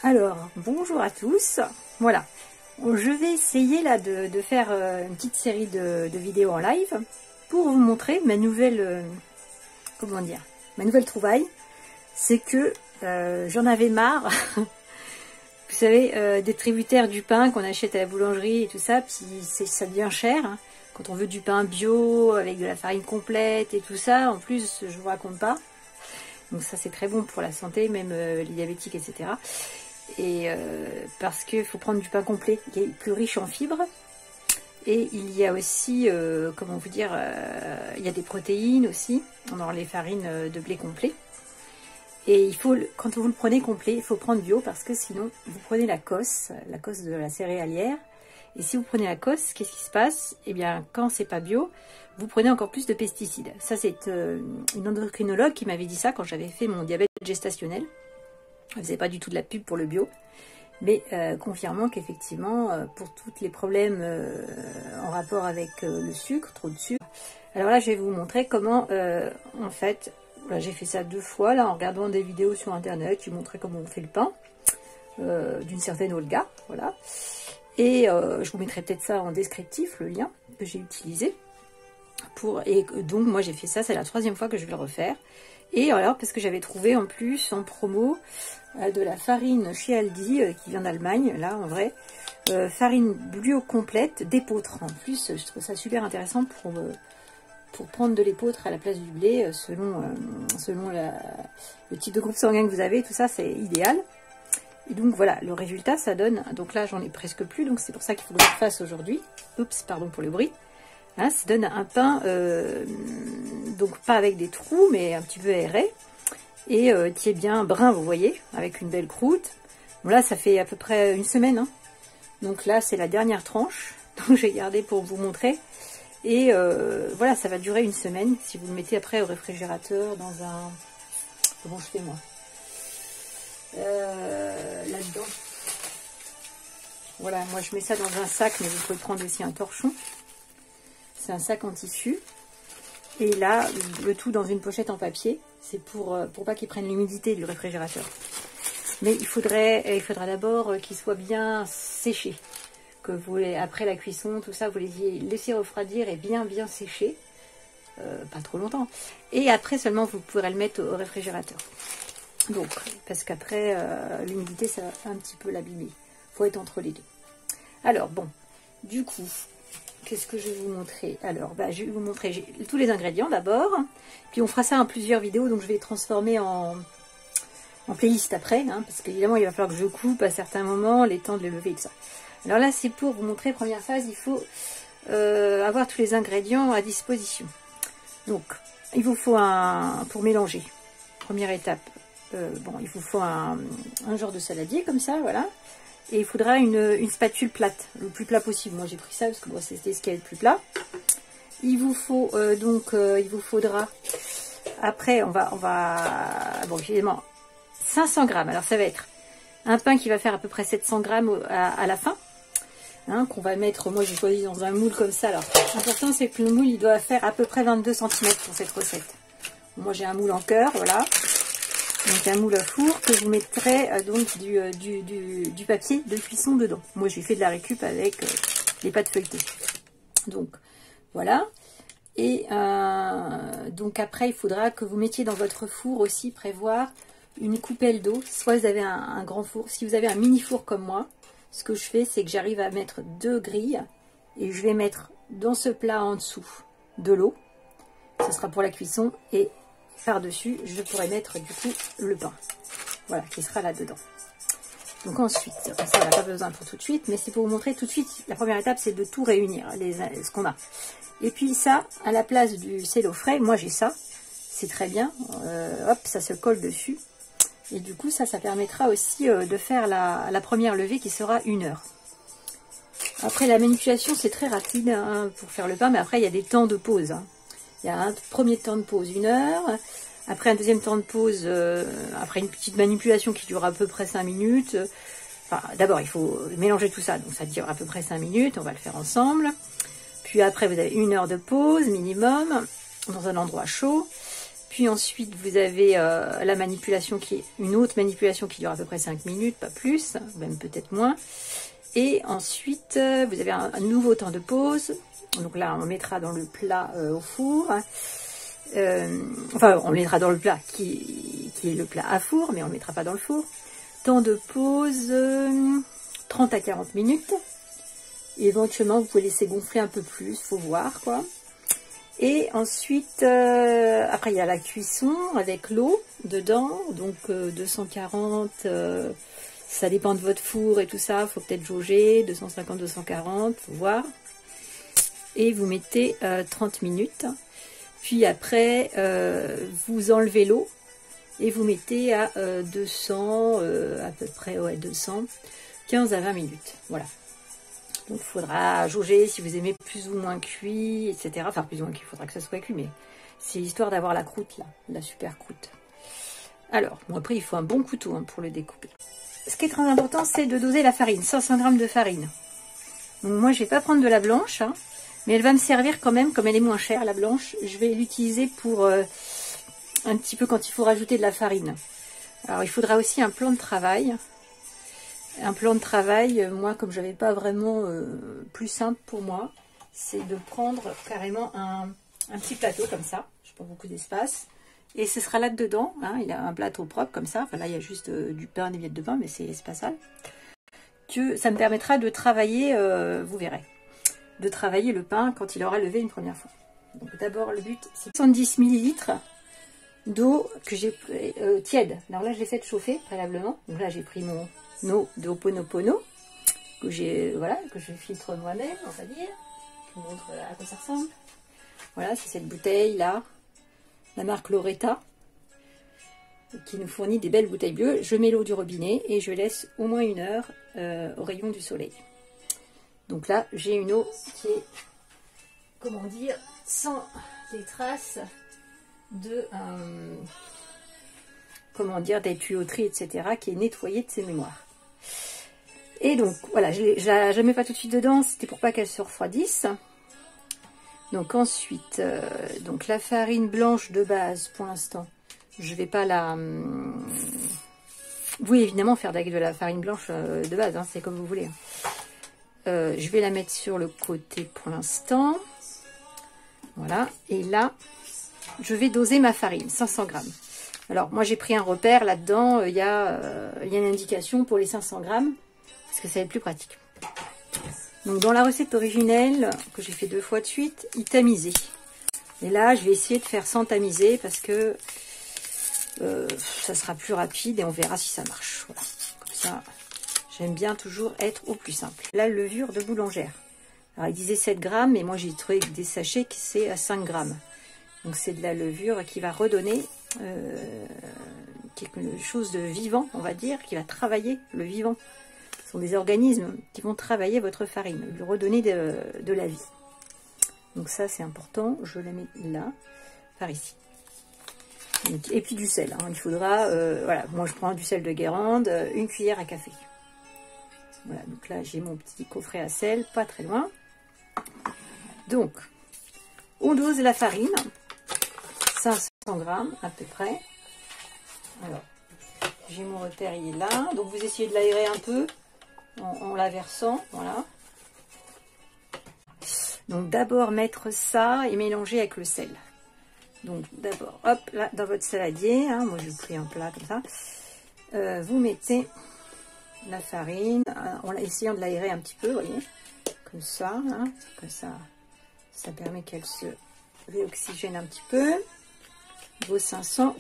Alors, bonjour à tous. Voilà, je vais essayer là de faire une petite série de vidéos en live pour vous montrer ma nouvelle, ma nouvelle trouvaille. C'est que j'en avais marre, vous savez, des tributaires du pain qu'on achète à la boulangerie et tout ça, puis ça devient cher, hein, quand on veut du pain bio avec de la farine complète et tout ça. En plus, je vous raconte pas. Donc ça, c'est très bon pour la santé, même les diabétiques, etc. Et parce qu'il faut prendre du pain complet, qui est plus riche en fibres. Et il y a aussi, comment vous dire, il y a des protéines aussi dans les farines de blé complet. Et il faut, quand vous le prenez complet, il faut prendre bio, parce que sinon, vous prenez la cosse de la céréalière. Et si vous prenez la cosse, qu'est-ce qui se passe? Eh bien, quand c'est pas bio, vous prenez encore plus de pesticides. Ça, c'est une endocrinologue qui m'avait dit ça quand j'avais fait mon diabète gestationnel. Elle faisait pas du tout de la pub pour le bio, mais confirmant qu'effectivement, pour tous les problèmes en rapport avec le sucre, trop de sucre. Alors là, je vais vous montrer comment, en fait, voilà, j'ai fait ça 2 fois, là, en regardant des vidéos sur Internet qui montraient comment on fait le pain, d'une certaine Olga, voilà. Et je vous mettrai peut-être ça en descriptif, le lien que j'ai utilisé. Et donc, moi, j'ai fait ça, c'est la 3e fois que je vais le refaire. Et alors, parce que j'avais trouvé en plus en promo de la farine chez Aldi, qui vient d'Allemagne, là en vrai, farine bio complète d'épeautre. En plus, je trouve ça super intéressant pour prendre de l'épeautre à la place du blé, selon le type de groupe sanguin que vous avez, tout ça, c'est idéal. Et donc voilà, le résultat, ça donne, donc là j'en ai presque plus, donc c'est pour ça qu'il faut que je le fasse aujourd'hui. Oups, pardon pour le bruit. Hein, ça donne un pain, donc pas avec des trous, mais un petit peu aéré, et qui est bien brun, vous voyez, avec une belle croûte. Bon là, ça fait à peu près une semaine, hein. Donc là, c'est la dernière tranche, donc j'ai gardé pour vous montrer. Et voilà, ça va durer une semaine, si vous le mettez après au réfrigérateur, dans un... Comment je fais moi là-dedans. Voilà, moi je mets ça dans un sac, mais vous pouvez prendre aussi un torchon. C'est un sac en tissu. Et là, le tout dans une pochette en papier. C'est pour pas qu'il prenne l'humidité du réfrigérateur. Mais il faudra d'abord qu'il soit bien séché. Que vous, après la cuisson, tout ça, vous les laissez refroidir et bien sécher. Pas trop longtemps. Et après seulement, vous pourrez le mettre au réfrigérateur. Donc, parce qu'après, l'humidité, ça va un petit peu l'abîmer. Il faut être entre les deux. Alors, bon, du coup... Qu'est-ce que je vais vous montrer? Alors, je vais vous montrer tous les ingrédients d'abord. Puis on fera ça en plusieurs vidéos, donc je vais les transformer en playlist après. Hein, parce qu'évidemment, il va falloir que je coupe à certains moments, les temps de les lever et tout ça. Alors là, c'est pour vous montrer, première phase, il faut avoir tous les ingrédients à disposition. Donc, il vous faut pour mélanger, première étape, il vous faut un genre de saladier comme ça, voilà. Et il faudra une spatule plate, le plus plat possible. Moi j'ai pris ça parce que bon, c'était ce qui est le plus plat. Il vous faut il vous faudra, après on va bon évidemment 500 grammes. Alors ça va être un pain qui va faire à peu près 700 grammes à la fin. Hein, qu'on va mettre, moi j'ai choisi dans un moule comme ça. Alors l'important c'est que le moule il doit faire à peu près 22 cm pour cette recette. Moi j'ai un moule en cœur, voilà. Donc un moule à four que vous mettrez donc du papier de cuisson dedans. Moi j'ai fait de la récup avec les pâtes feuilletées. Donc voilà. Et donc après il faudra que vous mettiez dans votre four aussi, prévoir une coupelle d'eau. Soit vous avez un grand four, si vous avez un mini four comme moi, ce que je fais c'est que j'arrive à mettre 2 grilles et je vais mettre dans ce plat en dessous de l'eau. Ce sera pour la cuisson et par-dessus, je pourrais mettre du coup le pain. Voilà, qui sera là-dedans. Donc ensuite, ça on n'a pas besoin pour tout de suite, mais c'est pour vous montrer tout de suite, la première étape c'est de tout réunir, ce qu'on a. Et puis ça, à la place du cello frais, moi j'ai ça, c'est très bien, hop, ça se colle dessus. Et du coup, ça permettra aussi de faire la première levée qui sera 1 heure. Après la manipulation, c'est très rapide hein, pour faire le pain, mais après il y a des temps de pause. Hein. Il y a un premier temps de pause 1 heure, après un deuxième temps de pause, après une petite manipulation qui dure à peu près 5 minutes. Enfin, d'abord il faut mélanger tout ça, donc ça dure à peu près 5 minutes, on va le faire ensemble. Puis après vous avez 1 heure de pause minimum, dans un endroit chaud. Puis ensuite, vous avez la manipulation qui est une autre manipulation qui dure à peu près 5 minutes, pas plus, même peut-être moins. Et ensuite, vous avez un nouveau temps de pause. Donc là, on mettra dans le plat au four. Enfin, on le mettra dans le plat qui est le plat à four, mais on ne le mettra pas dans le four. Temps de pause, 30 à 40 minutes. Et éventuellement, vous pouvez laisser gonfler un peu plus, faut voir, quoi. Et ensuite, après, il y a la cuisson avec l'eau dedans. Donc, 240, ça dépend de votre four et tout ça. Il faut peut-être jauger, 250, 240, faut voir. Et vous mettez 30 minutes. Puis après, vous enlevez l'eau et vous mettez à 200, à peu près, ouais, 200, 15 à 20 minutes. Voilà. Donc il faudra jauger si vous aimez plus ou moins cuit, etc. Enfin, plus ou moins cuit, il faudra que ça soit cuit, mais c'est l'histoire d'avoir la croûte, là, la super croûte. Alors, bon, après, il faut un bon couteau hein, pour le découper. Ce qui est très important, c'est de doser la farine, 500 g de farine. Donc moi, je ne vais pas prendre de la blanche, hein, mais elle va me servir quand même, comme elle est moins chère, la blanche. Je vais l'utiliser pour un petit peu quand il faut rajouter de la farine. Alors, il faudra aussi un plan de travail. Un plan de travail, moi, comme je n'avais pas vraiment plus simple pour moi, c'est de prendre carrément un petit plateau comme ça. Je n'ai pas beaucoup d'espace. Et ce sera là-dedans. Hein, il a un plateau propre comme ça. Enfin, là, il y a juste du pain, des miettes de pain, mais c'est pas sale. Que ça me permettra de travailler, vous verrez, de travailler le pain quand il aura levé une première fois. Donc d'abord, le but, c'est 70 ml d'eau que j'ai tiède. Alors là, je l'ai fait chauffer préalablement. Donc là, j'ai pris mon eau de Ho'oponopono que je filtre moi-même, on va dire. Je vous montre à quoi ça ressemble. Voilà, c'est cette bouteille là, la marque Loretta, qui nous fournit des belles bouteilles bleues. Je mets l'eau du robinet et je laisse au moins 1 heure au rayon du soleil. Donc là, j'ai une eau qui est, comment dire, sans les traces de, comment dire, des tuyauteries, etc., qui est nettoyée de ses mémoires. Et donc, voilà, je ne mets pas tout de suite dedans, c'était pour pas qu'elle se refroidisse. Donc ensuite, donc la farine blanche de base, pour l'instant, je vais pas la... Vous pouvez évidemment faire de la farine blanche de base, hein, c'est comme vous voulez. Je vais la mettre sur le côté pour l'instant. Voilà, et là, je vais doser ma farine, 500 g. Alors, moi j'ai pris un repère, là-dedans, il y a une indication pour les 500 g, parce que ça va être plus pratique. Donc dans la recette originelle, que j'ai fait 2 fois de suite, il tamisait. Et là, je vais essayer de faire sans tamiser, parce que ça sera plus rapide, et on verra si ça marche. Voilà, comme ça, j'aime bien toujours être au plus simple. La levure de boulangère. Alors il disait 7 g, mais moi j'ai trouvé des sachets qui c'est à 5 g. Donc c'est de la levure qui va redonner quelque chose de vivant, on va dire, qui va travailler le vivant. Ce sont des organismes qui vont travailler votre farine, lui redonner de la vie. Donc ça c'est important, je la mets là, par ici. Donc, et puis du sel, hein. Il faudra, voilà, moi je prends du sel de Guérande, 1 cuillère à café. Voilà, donc là j'ai mon petit coffret à sel, pas très loin. Donc, on dose la farine, 500 g à peu près. Alors, j'ai mon repère, il est là. Donc vous essayez de l'aérer un peu en la versant, voilà. Donc d'abord mettre ça et mélanger avec le sel. Donc d'abord, hop, là, dans votre saladier, hein, moi j'ai pris un plat comme ça, vous mettez la farine, en essayant de l'aérer un petit peu, vous voyez, comme ça, hein, comme ça, ça permet qu'elle se réoxygène un petit peu. Vos 500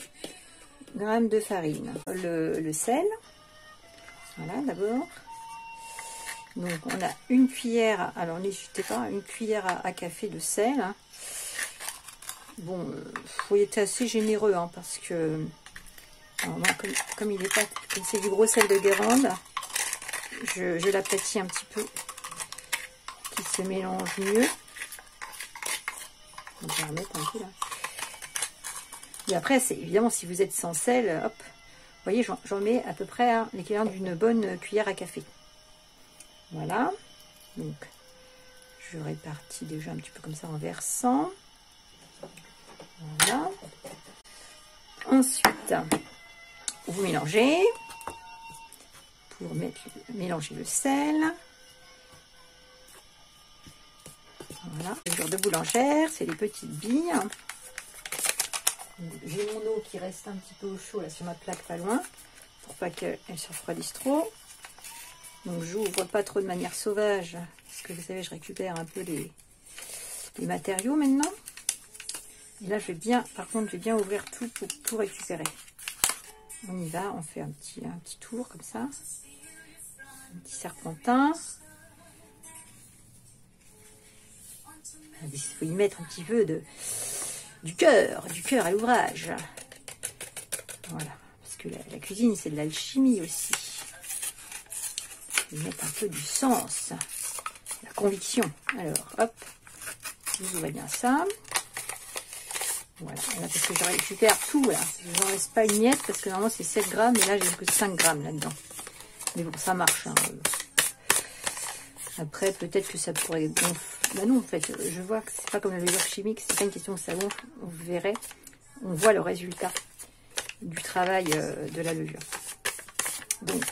g de farine, le sel, voilà d'abord. Donc on a 1 cuillère, alors n'hésitez pas, 1 cuillère à café de sel. Hein. Bon, faut être assez généreux, hein, parce que alors moi, comme il est pas, comme c'est du gros sel de Guérande, je l'aplatis un petit peu, qu'il se mélange mieux. On va remettre un peu là. Et après, c'est évidemment, si vous êtes sans sel, hop, vous voyez, j'en mets à peu près hein, l'équivalent d'une bonne cuillère à café. Voilà. Donc, je répartis déjà un petit peu comme ça en versant. Voilà. Ensuite, vous mélangez pour mélanger le sel. Voilà, le jour de boulangère, c'est les petites billes. J'ai mon eau qui reste un petit peu au chaud là sur ma plaque pas loin, pour pas qu'elle se refroidisse trop. Donc j'ouvre pas trop de manière sauvage, parce que vous savez, je récupère un peu les matériaux maintenant. Et là, je vais bien, par contre, je vais bien ouvrir tout pour tout récupérer. On y va, on fait un petit tour comme ça, un petit serpentin. Il faut y mettre un petit peu du cœur à l'ouvrage. Voilà, parce que la cuisine, c'est de l'alchimie aussi. Il faut y mettre un peu du sens, la conviction. Alors, hop, je vous vois bien ça. Voilà, là, parce que je récupère tout, là. Je n'en laisse pas une miette, parce que normalement, c'est 7 grammes, et là, j'ai que 5 grammes là-dedans. Mais bon, ça marche. Hein. Après, peut-être que ça pourrait gonfler. Bah non, en fait, je vois que c'est pas comme la levure chimique, c'est pas une question que ça gonfle. Vous verrez, on voit le résultat du travail de la levure. Donc,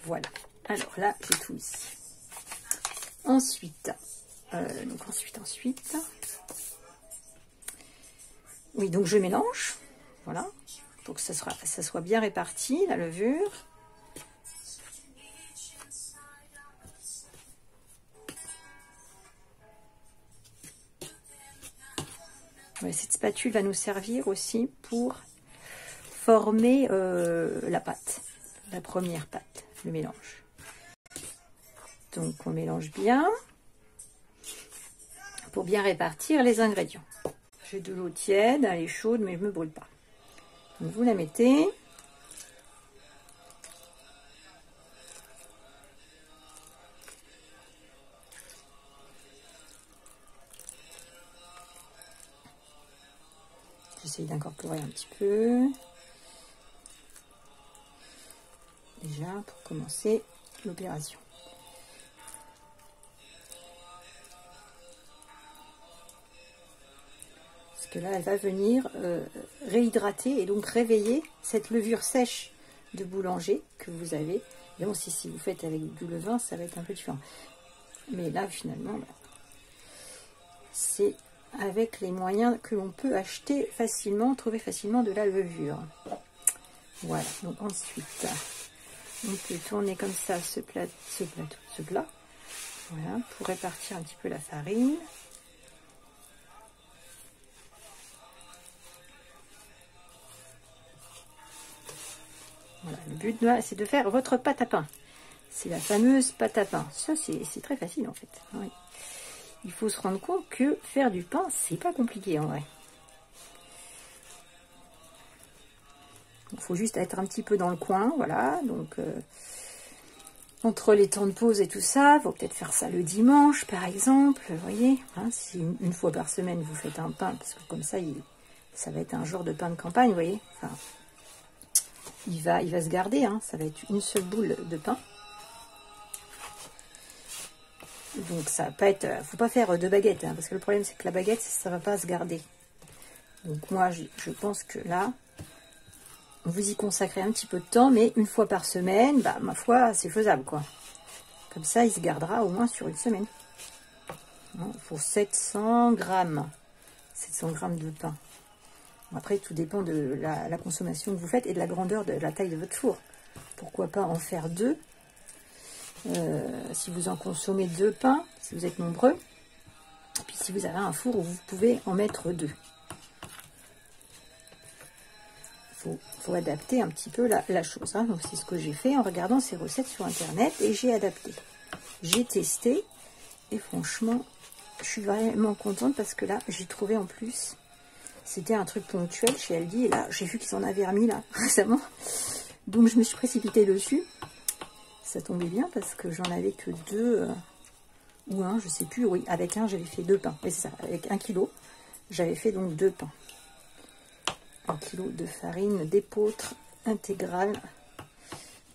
voilà. Alors là, j'ai tout ici. Ensuite, ensuite. Oui, donc je mélange. Voilà. Pour que ça soit bien réparti, la levure. Ouais, cette spatule va nous servir aussi pour former la pâte, la première pâte, le mélange. Donc on mélange bien pour bien répartir les ingrédients. J'ai de l'eau tiède, elle est chaude mais je ne me brûle pas. Donc vous la mettez. J'essaye d'incorporer un petit peu. Déjà pour commencer l'opération. Parce que là, elle va venir réhydrater et donc réveiller cette levure sèche de boulanger que vous avez. Bien, si vous faites avec du levain, ça va être un peu différent. Mais là, finalement, c'est avec les moyens que l'on peut acheter facilement, trouver facilement de la levure. Voilà, donc ensuite, on peut tourner comme ça ce plat. Voilà, pour répartir un petit peu la farine. Voilà, le but là, c'est de faire votre pâte à pain. C'est la fameuse pâte à pain. Ça, c'est très facile en fait. Oui. Il faut se rendre compte que faire du pain, c'est pas compliqué en vrai. Il faut juste être un petit peu dans le coin, voilà. Donc, entre les temps de pause et tout ça, il faut peut-être faire ça le dimanche, par exemple. Vous voyez, hein, si une fois par semaine, vous faites un pain, parce que comme ça, ça va être un genre de pain de campagne, vous voyez. Enfin, il va se garder, hein, ça va être une seule boule de pain. Donc ça va pas être, faut pas faire 2 baguettes, hein, parce que le problème c'est que la baguette ça va pas se garder. Donc moi je pense que là, vous y consacrez un petit peu de temps, mais une fois par semaine, bah ma foi c'est faisable quoi. Comme ça il se gardera au moins sur une semaine. Il faut 700 grammes de pain. Après tout dépend de la consommation que vous faites et de la grandeur de la taille de votre four. Pourquoi pas en faire 2? Si vous en consommez 2 pains, si vous êtes nombreux, et puis si vous avez un four où vous pouvez en mettre 2. Faut adapter un petit peu la chose. Hein. Donc c'est ce que j'ai fait en regardant ces recettes sur internet et j'ai adapté. J'ai testé et franchement, je suis vraiment contente parce que là, j'ai trouvé en plus, c'était un truc ponctuel chez Aldi et là, j'ai vu qu'ils en avaient remis là récemment. Donc je me suis précipitée dessus. Ça tombait bien parce que j'en avais que 2 ou 1, je sais plus. Oui, avec un, j'avais fait 2 pains. Oui, c'est ça, avec 1 kg, j'avais fait donc 2 pains. 1 kg de farine d'épeautre intégrale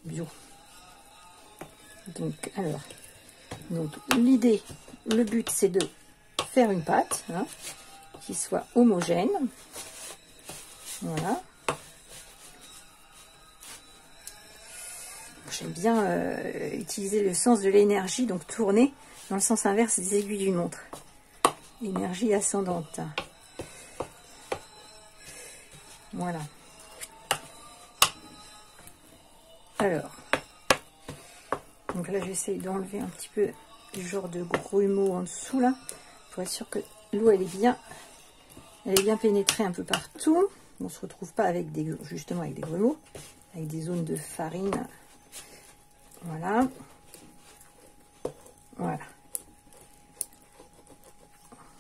bio. Donc, alors, l'idée, le but, c'est de faire une pâte hein, qui soit homogène. Voilà, J'aime bien utiliser le sens de l'énergie, donc tourner dans le sens inverse des aiguilles d'une montre. Énergie ascendante. Voilà. Alors, donc là j'essaye d'enlever un petit peu du genre de grumeaux en dessous là, pour être sûr que l'eau elle est bien pénétrée un peu partout. On ne se retrouve pas avec justement avec des grumeaux, avec des zones de farine. Voilà. Voilà.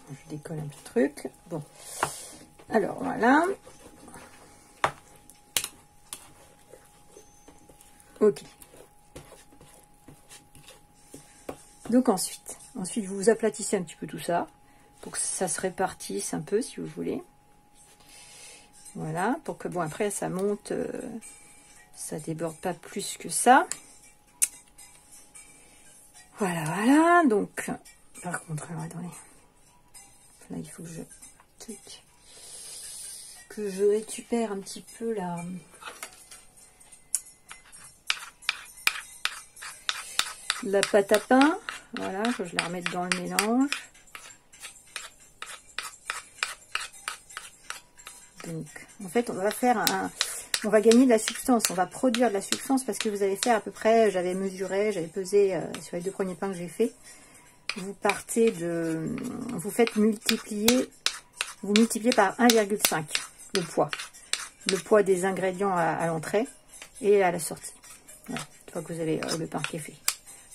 Je décolle un peu le truc. Bon. Alors voilà. Ok. Donc ensuite vous aplatissez un petit peu tout ça pour que ça se répartisse un peu si vous voulez. Voilà, pour que bon après ça monte, ça déborde pas plus que ça. Voilà, voilà. Donc par contre, alors attendez. Là il faut que je récupère un petit peu la pâte à pain. Voilà, que je la remette dans le mélange. Donc, en fait, on va gagner de la substance, on va produire de la substance parce que vous allez faire à peu près, j'avais mesuré, j'avais pesé sur les 2 premiers pains que j'ai fait. Vous multipliez par 1,5 le poids des ingrédients à l'entrée et à la sortie. Voilà, une fois que vous avez le pain qui est fait.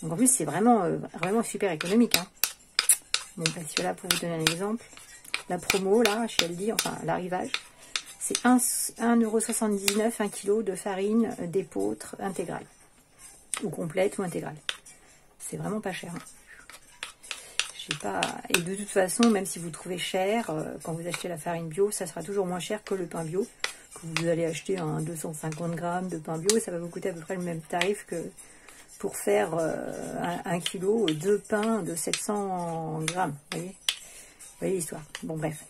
Donc en plus c'est vraiment super économique. Hein. Bon, parce que là pour vous donner un exemple, la promo là chez Aldi, enfin l'arrivage, c'est 1,79 € 1 kg de farine d'épeautre intégrale, ou complète ou intégrale. C'est vraiment pas cher. Hein. Je sais pas. Et de toute façon, même si vous trouvez cher, quand vous achetez la farine bio, ça sera toujours moins cher que le pain bio. Que vous allez acheter un 250 grammes de pain bio, et ça va vous coûter à peu près le même tarif que pour faire 1 kg, 2 pains de 700 grammes. Vous voyez l'histoire. Bon, bref.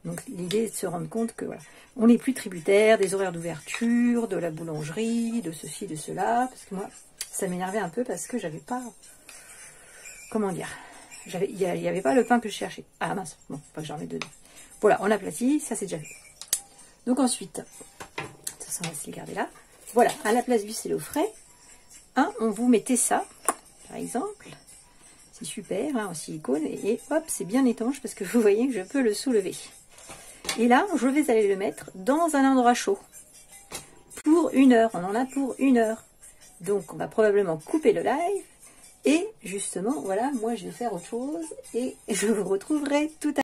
Donc, l'idée est de se rendre compte que voilà, on n'est plus tributaire des horaires d'ouverture, de la boulangerie, de ceci, de cela. Parce que moi, ça m'énervait un peu parce que j'avais pas... Comment dire, il n'y avait pas le pain que je cherchais. Ah mince, bon, pas que j'en mette dedans. Voilà, on aplatit, ça c'est déjà fait. Donc ensuite, ça on va se les garder là. Voilà, à la place du cello frais, hein, on vous mettez ça, par exemple. C'est super, hein, en silicone, et hop, c'est bien étanche parce que vous voyez que je peux le soulever. Et là, je vais aller le mettre dans un endroit chaud. Pour 1 heure, on en a pour 1 heure. Donc on va probablement couper le live. Et justement, voilà, moi je vais faire autre chose et je vous retrouverai tout à l'heure.